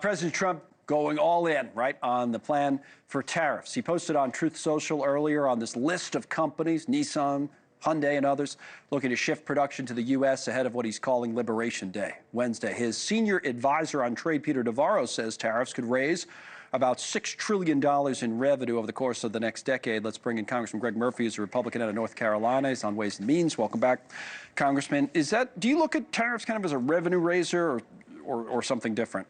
President Trump going all in, right, on the plan for tariffs. He posted on Truth Social earlier on this list of companies, Nissan, Hyundai, and others, looking to shift production to the U.S. ahead of what he's calling Liberation Day, Wednesday. His senior advisor on trade, Peter Navarro, says tariffs could raise about $6 trillion in revenue over the course of the next decade. Let's bring in Congressman Greg Murphy, who's a Republican out of North Carolina. He's on Ways and Means. Welcome back, Congressman. Do you look at tariffs kind of as a revenue raiser or something different?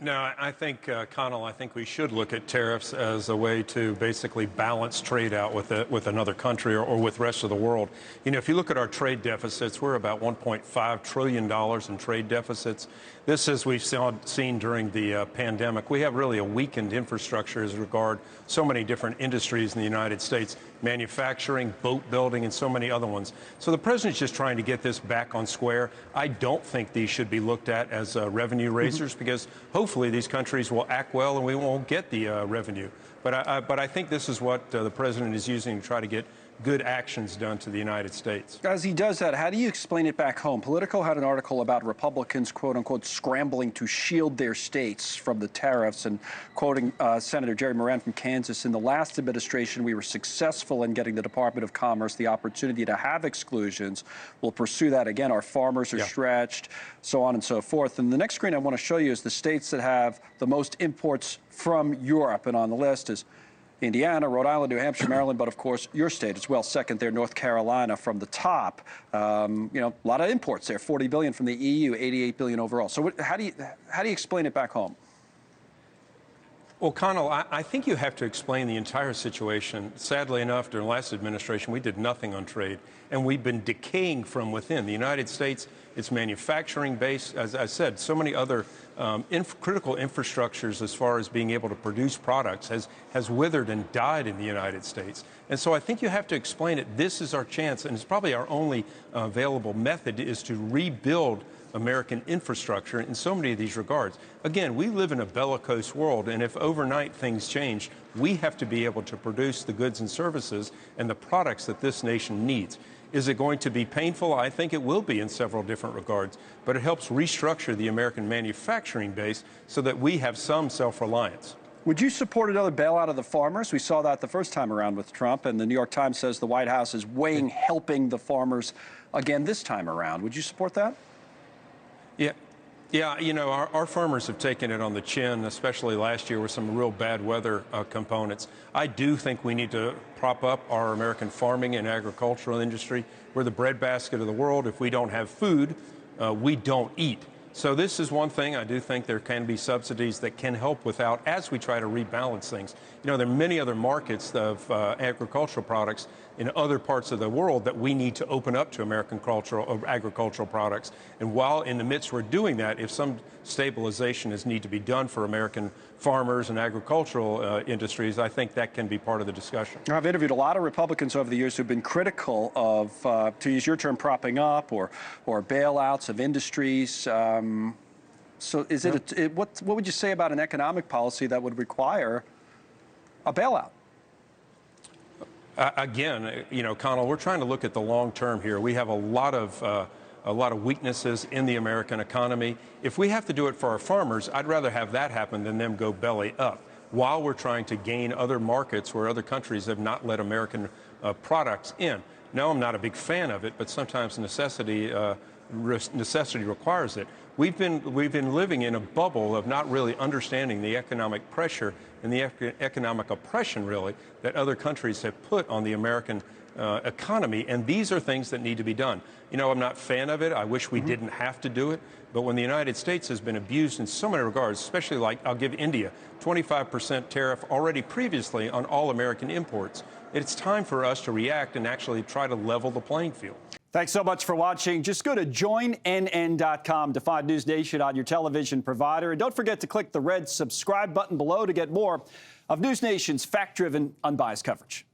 No, I think, Connell, I think we should look at tariffs as a way to basically balance trade out with another country or with the rest of the world. You know, if you look at our trade deficits, we're about $1.5 trillion in trade deficits. This, as we've seen during the pandemic, we have really a weakened infrastructure as regard so many different industries in the United States, manufacturing, boat building, and so many other ones. So the president's just trying to get this back on square. I don't think these should be looked at as revenue raisers because hopefully these countries will act well and we won't get the revenue. But I think this is what the president is using to try to get good actions done to the United States. As he does that, how do you explain it back home? Politico had an article about Republicans, quote unquote, scrambling to shield their states from the tariffs, and quoting Senator Jerry Moran from Kansas, in the last administration, we were successful in getting the Department of Commerce the opportunity to have exclusions. We'll pursue that again. Our farmers are stretched, so on and so forth. And the next screen I want to show you is the states that have the most imports from Europe. And on the list is Indiana, Rhode Island, New Hampshire, Maryland, but of course your state as well. Second there, North Carolina from the top. You know, a lot of imports there. 40 billion from the EU, 88 billion overall. So how do you explain it back home? Well, Connell, I think you have to explain the entire situation. Sadly enough, during the last administration, we did nothing on trade, and we've been decaying from within. The United States, its manufacturing base, as I said, so many other critical infrastructures as far as being able to produce products has withered and died in the United States. And so I think you have to explain it. This is our chance, and it's probably our only available method, is to rebuild American infrastructure in so many of these regards. Again, we live in a bellicose world, and if overnight things change, we have to be able to produce the goods and services and the products that this nation needs. Is it going to be painful? I think it will be in several different regards, but it helps restructure the American manufacturing base so that we have some self-reliance. Would you support another bailout of the farmers? We saw that the first time around with Trump, and the New York Times says the White House is weighing helping the farmers again this time around. Would you support that? Yeah, you know, our farmers have taken it on the chin, especially last year with some real bad weather components. I do think we need to prop up our American farming and agricultural industry. We're the breadbasket of the world. If we don't have food, we don't eat. So this is one thing. I do think there can be subsidies that can help without as we try to rebalance things. You know, there are many other markets of agricultural products in other parts of the world that we need to open up to American agricultural products. And while in the midst we're doing that, if some stabilization is need to be done for American farmers and agricultural industries, I think that can be part of the discussion. I've interviewed a lot of Republicans over the years who've been critical of, to use your term, propping up or bailouts of industries. So is what would you say about an economic policy that would require a bailout? Again, you know, Connell, we're trying to look at the long term here. We have a lot of weaknesses in the American economy. If we have to do it for our farmers, I'd rather have that happen than them go belly up while we're trying to gain other markets where other countries have not let American products in. No, I'm not a big fan of it, but sometimes necessity requires it. We've been living in a bubble of not really understanding the economic pressure and the economic oppression, really, that other countries have put on the American economy, and these are things that need to be done. You know, I'm not a fan of it. I wish we didn't have to do it, but when the United States has been abused in so many regards, especially like, I'll give India, 25% tariff already previously on all American imports, it's time for us to react and actually try to level the playing field. Thanks so much for watching. Just go to joinnn.com to find News Nation on your television provider. And don't forget to click the red subscribe button below to get more of News Nation's fact-driven, unbiased coverage.